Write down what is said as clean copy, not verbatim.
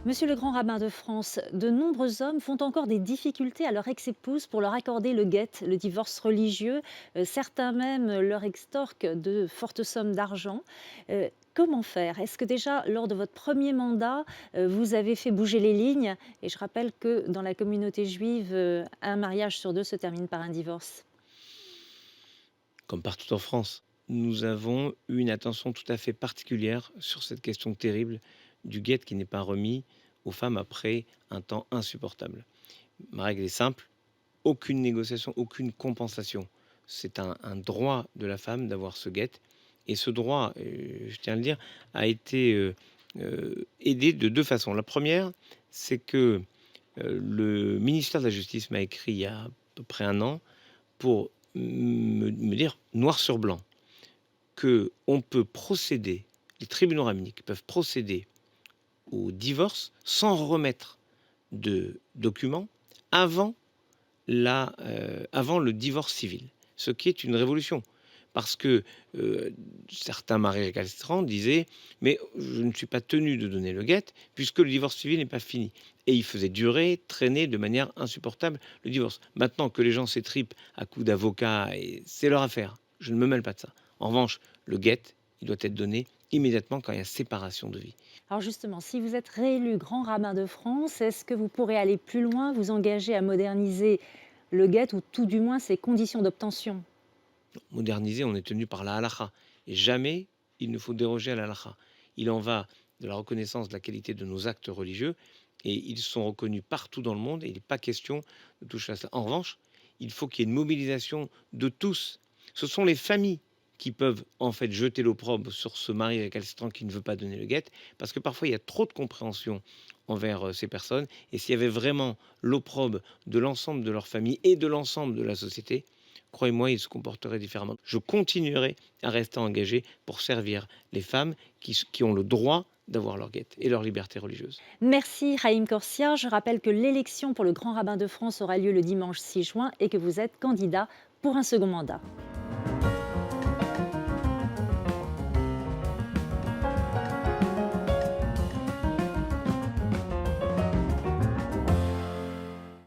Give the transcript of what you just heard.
Monsieur le grand rabbin de France, de nombreux hommes font encore des difficultés à leur ex-épouse pour leur accorder le guet, le divorce religieux. Certains même leur extorquent de fortes sommes d'argent. Comment faire? Est-ce que déjà, lors de votre premier mandat, vous avez fait bouger les lignes? Et je rappelle que dans la communauté juive, un mariage sur deux se termine par un divorce. Comme partout en France, nous avons eu une attention tout à fait particulière sur cette question terrible du guet qui n'est pas remis aux femmes après un temps insupportable. Ma règle est simple, aucune négociation, aucune compensation. C'est un droit de la femme d'avoir ce guet et ce droit, je tiens à le dire, a été, aidé de 2 façons. La première, c'est que, le ministère de la justice m'a écrit il y a à peu près un an pour me dire noir sur blanc qu'on peut procéder, les tribunaux rabbiniques peuvent procéder au divorce sans remettre de documents avant avant le divorce civil, ce qui est une révolution. Parce que certains maris récalcitrants disaient: «Mais je ne suis pas tenu de donner le guet puisque le divorce civil n'est pas fini» et ils faisaient durer, traîner de manière insupportable le divorce. Maintenant que les gens s'étripent à coups d'avocats et c'est leur affaire, je ne me mêle pas de ça. En revanche, le guet, il doit être donné immédiatement quand il y a séparation de vie. Alors justement, si vous êtes réélu grand rabbin de France, est-ce que vous pourrez aller plus loin, vous engager à moderniser le guet ou tout du moins ses conditions d'obtention? Modernisé, on est tenu par la halakha et jamais il ne faut déroger à la halakha. Il en va de la reconnaissance de la qualité de nos actes religieux et ils sont reconnus partout dans le monde et il n'est pas question de toucher à cela. En revanche, il faut qu'il y ait une mobilisation de tous. Ce sont les familles qui peuvent en fait jeter l'opprobre sur ce mari récalcitrant qui ne veut pas donner le guet, parce que parfois il y a trop de compréhension envers ces personnes, et s'il y avait vraiment l'opprobre de l'ensemble de leur famille et de l'ensemble de la société, croyez-moi, ils se comporteraient différemment. Je continuerai à rester engagé pour servir les femmes qui ont le droit d'avoir leur guette et leur liberté religieuse. Merci Raïm Corsia. Je rappelle que l'élection pour le grand rabbin de France aura lieu le dimanche 6 juin et que vous êtes candidat pour un second mandat.